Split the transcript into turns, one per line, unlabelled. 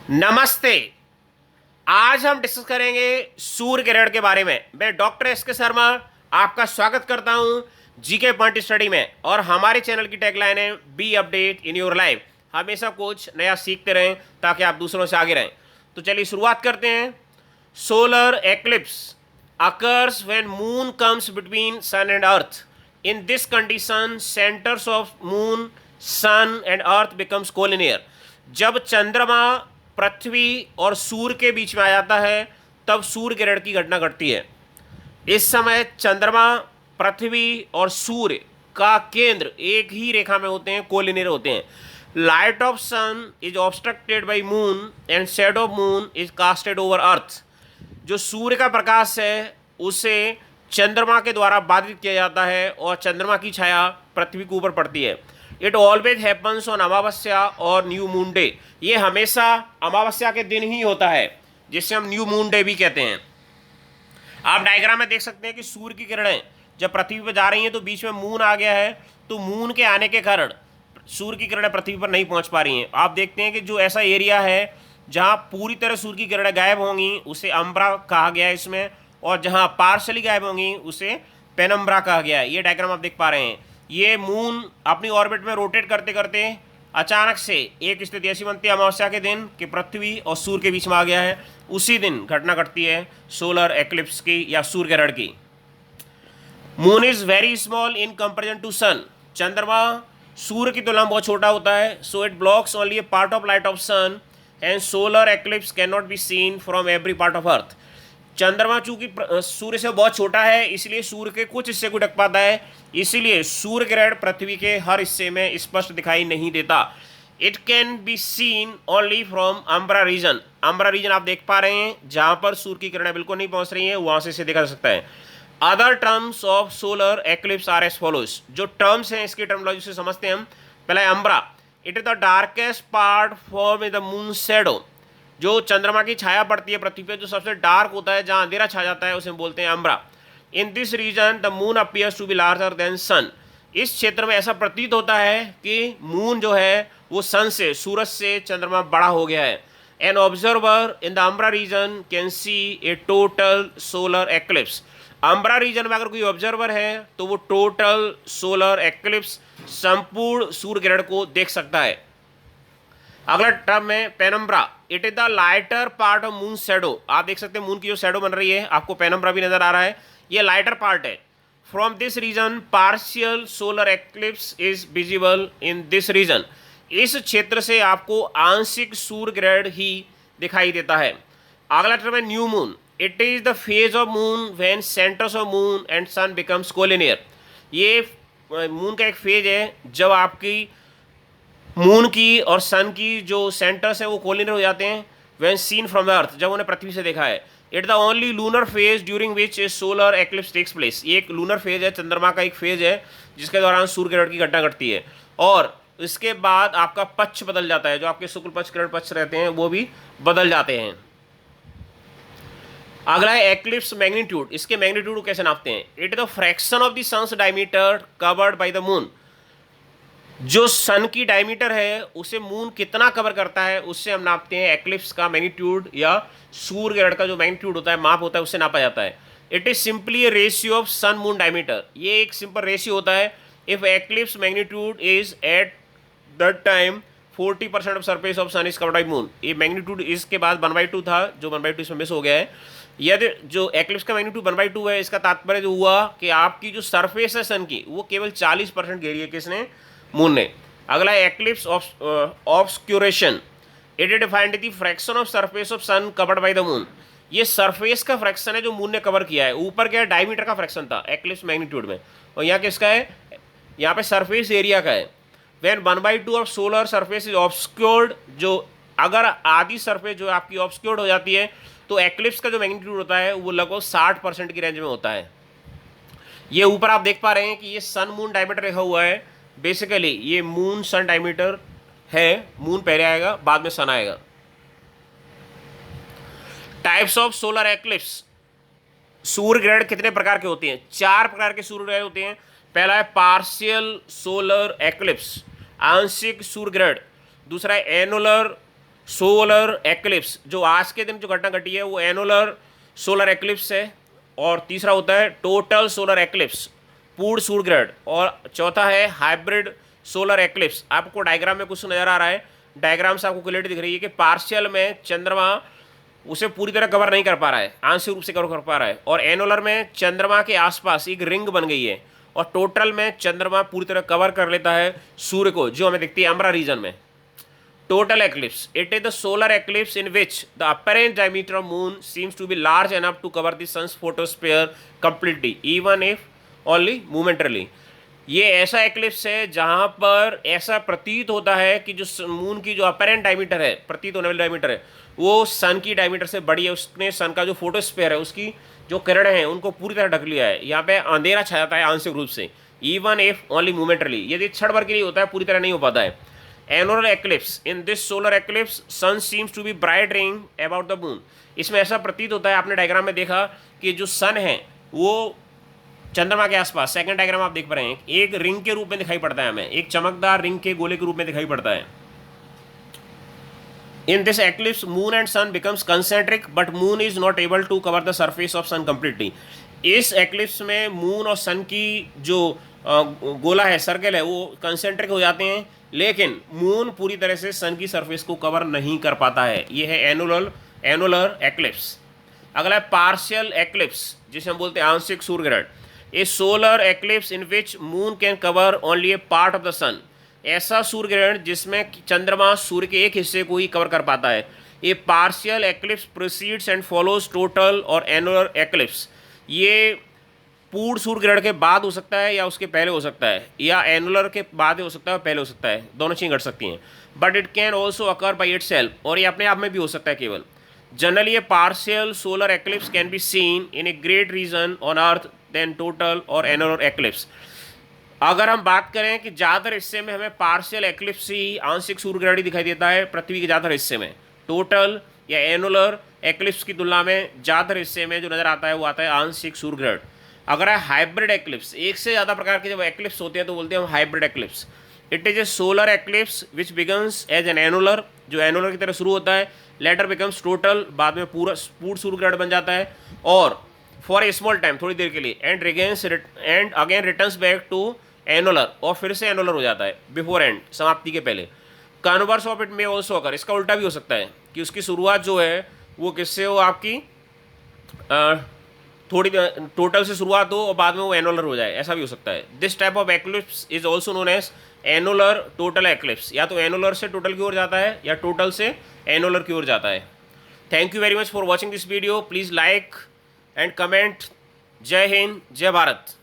नमस्ते। आज हम डिस्कस करेंगे सूर्य ग्रहण के बारे में। मैं डॉक्टर एस के शर्मा आपका स्वागत करता हूं जीके पॉइंट स्टडी में। और हमारे चैनल की टैगलाइन है be update in your life. हमेशा कुछ नया सीखते रहें ताकि आप दूसरों से आगे रहें। तो चलिए शुरुआत करते हैं। Solar eclipse occurs when moon comes between sun and earth. In this condition centres of moon, sun and earth becomes collinear. जब चंद्रमा पृथ्वी और सूर्य के बीच में आ जाता है तब सूर्य ग्रहण की घटना घटती है। इस समय चंद्रमा, पृथ्वी और सूर्य का केंद्र एक ही रेखा में होते हैं, कोलिनियर होते हैं। Light of sun is obstructed by moon and shade of moon is casted over earth. जो सूर्य का प्रकाश है उसे चंद्रमा के द्वारा बाधित किया जाता है और चंद्रमा की छाया पृथ्वी के ऊपर पड़ती है। इट ऑलवेज हैपन्स ऑन अमावस्या और न्यू मून डे। ये हमेशा अमावस्या के दिन ही होता है, जिसे हम न्यू मून डे भी कहते हैं। आप डायग्राम में देख सकते हैं कि सूर्य की किरणें जब पृथ्वी पर जा रही हैं तो बीच में मून आ गया है, तो मून के आने के कारण सूर्य की किरणें पृथ्वी पर नहीं पहुंच पा रही हैं। आप देखते हैं कि जो ऐसा एरिया है जहां पूरी तरह सूर्य की किरणें गायब होंगी उसे अम्ब्रा कहा गया है इसमें, और जहां पार्शली गायब होंगी उसे पेनम्ब्रा कहा गया है। ये डायग्राम आप देख पा रहे हैं। ये मून अपनी ऑर्बिट में रोटेट करते करते अचानक से एक स्थिति ऐसी बनती है अमावस्या के दिन कि पृथ्वी और सूर्य के बीच में आ गया है। उसी दिन घटना घटती है सोलर एक्लिप्स की या सूर्य ग्रहण की। Moon is very small in comparison to sun. चंद्रमा सूर्य की तुलना में बहुत छोटा होता है, so it blocks only a part of light of sun and solar eclipse can not be seen from every part of earth. चंद्रमा चूंकि सूर्य से बहुत छोटा है इसलिए सूर्य के कुछ हिस्से को ढक पाता है, इसीलिए सूर्य ग्रहण पृथ्वी के हर हिस्से में स्पष्ट दिखाई नहीं देता। It can be seen only from umbra region. Umbra region आप देख पा रहे हैं जहां पर सूर्य की किरणें बिल्कुल नहीं पहुंच रही हैं, वहां से इसे देखा जा सकता है। Other terms of solar eclipse are as follows. जो टर्म्स हैं इसकी टर्मोलॉजी से समझते हैं हम। पहले umbra, it is the darkest part form in the moon shadow. जो चंद्रमा की छाया पड़ती है पृथ्वी पे, जो सबसे डार्क होता है, जहां अंधेरा छा जाता है, उसे बोलते हैं umbra. In this region the moon appears to be larger than sun. इस क्षेत्र में ऐसा प्रतीत होता है कि मून जो है वो सन से, सूरज से चंद्रमा बड़ा हो गया है। An observer in the umbra region can see a total solar eclipse. Umbra region में अगर कोई ऑब्जर्वर है तो वो टोटल सोलर एक्लिप्स, संपूर्ण सूर्य ग्रहण को देख सकता है। अगला टर्म है penumbra. It is the lighter part of moon shadow. आप देख सकते हैं मून की जो शैडो बन रही है, आपको पेनम्ब्रा भी नजर आ रहा है, ये लाइटर पार्ट है। From this region partial solar eclipse is visible in this region. इस क्षेत्र से आपको आंशिक सूर्य ग्रहण ही दिखाई देता है। अगला टर्म है new moon. It is the phase of moon when centres of moon and sun becomes collinear. ये मून का एक फेज है जब आपकी मून की और सन की जो सेंटर्स है वो कोलिनियर हो जाते हैं। When seen from the earth, जब उन्हें पृथ्वी से देखा है। It the only lunar phase during which a solar eclipse takes place. ये एक लूनर फेज है, चंद्रमा का एक फेज है जिसके दौरान सूर्य ग्रहण की घटना घटती है। और इसके बाद आपका पक्ष बदल जाता है, जो आपके शुक्ल पक्ष ग्रहण पक्ष रहते हैं वो भी बदल जाते हैं। अगला है एक्लिप्स मैग्नीट्यूड। इसके मैग्नीट्यूड को कैसे नापते हैं? It is the fraction of the sun's diameter covered by the moon. जो सन की डायमीटर है उसे मून कितना कवर करता है उससे हम नापते हैं एक्लिप्स का मैग्नीट्यूड, या सूर्य ग्रहण का जो मैग्नीट्यूड होता है, माप होता है, उससे नापा जाता है। It is simply a ratio of sun moon diameter. ये एक सिंपल रेशियो होता है। If eclipse magnitude is at that time 40% of surface of sun is covered by moon. ये मैग्नीट्यूड इसके बाद 1/2 था, जो 1/2 इसमें मिस हो गया है। यदि जो एक्लिप्स का मैग्नीट्यूड 1/2 है, इसका तात्पर्य जो हुआ कि आपकी जो सरफेस है सन की वो केवल 40% घेरी है। किसने? मून ने। अगला है eclipse obscuration. It is defined the fraction of surface of sun covered by the moon. ये सरफेस का फ्रैक्शन है जो मून ने कवर किया है। ऊपर क्या है? डायमीटर का फ्रैक्शन था एक्लिप्स मैग्नीट्यूड में, और यहाँ किसका है? यहाँ पे सरफेस एरिया का है। When 1/2 of solar surface is obscured, जो अगर आधी सरफेस जो आपकी ऑब्सक्योर्ड हो जाती है तो एक्लिप्स का जो मैग्नीट्यूड होता है वो लगभग 60% की रेंज में होता है। ये ऊपर आप देख पा रहे हैं कि ये सन मून डायमीटर लिखा हुआ है। बेसिकली ये मून सन डायमीटर है। मून पहले आएगा, बाद में सन आएगा। Types of solar eclipse. सूर्य ग्रहण कितने प्रकार के होते हैं? 4 प्रकार के सूर्य ग्रहण होते हैं। पहला है पार्शियल सोलर एक्लिप्स, आंशिक सूर्य ग्रहण। दूसरा है एनुलर सोलर एक्लिप्स, जो आज के दिन जो घटना घटी है वो एनुलर सोलर एक्लिप्स है। और तीसरा होता है टोटल सोलर एक्लिप्स, पूर्ण सूर्य ग्रहण। और चौथा है हाइब्रिड सोलर एक्लिप्स। आपको डायग्राम में कुछ नजर आ रहा है, डायग्राम से आपको क्लियरिटी दिख रही है कि पार्शियल में चंद्रमा उसे पूरी तरह कवर नहीं कर पा रहा है, आंशिक रूप से कवर कर पा रहा है, और एनुलर में चंद्रमा के आसपास एक रिंग बन गई है, और टोटल में चंद्रमा पूरी तरह कवर कर लेता है सूर्य को, जो हमें दिखती है अम्ब्रा रीजन में। Total eclipse. It is the solar eclipse in which the apparent diameter of moon seems to be large enough to cover the sun's photosphere completely, even if only momentarily. ये ऐसा eclipse है जहां पर ऐसा प्रतीत होता है कि जो मून की जो अपेरेंट डायमीटर है, प्रतीत होने वाली डायमीटर है, वो सन की डायमीटर से बड़ी है। उसने सन का जो फोटोस्फीयर है, उसकी जो किरण है, उनको पूरी तरह ढक लिया है। यहाँ पे अंधेरा छा जाता है आंशिक रूप से, इवन इफ ओनली मोमेंटरली, यदि क्षण भर के लिए होता है, पूरी तरह नहीं हो पाता है। Annular eclipse, in this solar eclipse sun seems to be bright ring about the moon. इसमें ऐसा प्रतीत होता है, आपने डायग्राम में देखा कि जो सन है वो चंद्रमा के आसपास, सेकंड डायग्राम आप देख पा रहे हैं, एक रिंग के रूप में दिखाई पड़ता है हमें, एक चमकदार रिंग के गोले के रूप में दिखाई पड़ता है। In this eclipse moon and sun becomes concentric but moon is not able to cover the surface of sun completely. इस एक्लिप्स में मून और सन की जो गोला है, सर्कल है, वो कंसेंट्रिक हो जाते हैं, लेकिन मून पूरी तरह से सन की सरफेस को कवर नहीं कर पाता है। ये है एनुलर एक्लिप्स। अगला है पार्शियल एक्लिप्स, जिसे हम बोलते हैं आंशिक सूर्य ग्रहण। A solar eclipse in which moon can cover only a part of the sun. ऐसा सूर्य ग्रहण जिसमें चंद्रमा सूर्य के एक हिस्से को ही कवर कर पाता है। A partial eclipse proceeds and follows total और एनुलर एक्लिप्स। ये पूर्ण सूर्य ग्रहण के बाद हो सकता है या उसके पहले हो सकता है, या एनुलर के बाद हो सकता है पहले हो सकता है, दोनों चीज़ें घट सकती हैं। But it can also occur by itself, और ये अपने आप में भी हो सकता है केवल। Generally a partial solar eclipse can be seen in a great region on earth then total और एनुलर एक्लिप्स। अगर हम बात करें कि ज़्यादातर हिस्से में हमें पार्शियल एक्लिप्स ही, आंशिक सूर्य ग्रहण ही दिखाई देता है पृथ्वी के ज़्यादातर हिस्से में, टोटल या एनुलर एक्लिप्स की तुलना में ज़्यादातर हिस्से में जो नज़र आता है वो आता है आंशिक सूर्य ग्रहण। अगर है हाइब्रिड एक्लिप्स, एक से ज़्यादा प्रकार के जब एक्लिप्स होते हैं तो बोलते हैं हम hybrid eclipse. It is a solar eclipse which begins as an annular, जो एनुलर की तरह शुरू होता है, लेटर बिकम्स टोटल, बाद में पूर्ण सूर्य ग्रहण बन जाता है, और फॉर ए स्मॉल टाइम, थोड़ी देर के लिए, and again returns back to annular, और फिर से एनुलर हो जाता है बिफोर एंड, समाप्ति के पहले। कन्वर्स ऑफ इट में ऑल्सो अगर, इसका उल्टा भी हो सकता है कि उसकी शुरुआत जो है वो किससे हो, आपकी थोड़ी टोटल से शुरुआत हो और बाद में वो एनुलर हो जाए, ऐसा भी हो सकता है। This type of eclipse is also known as annular total eclipse. या तो एनुलर से टोटल की ओर जाता है या टोटल से एनुलर की ओर जाता है। Thank you very much for watching this video. Please like and comment. जय हिंद, जय भारत।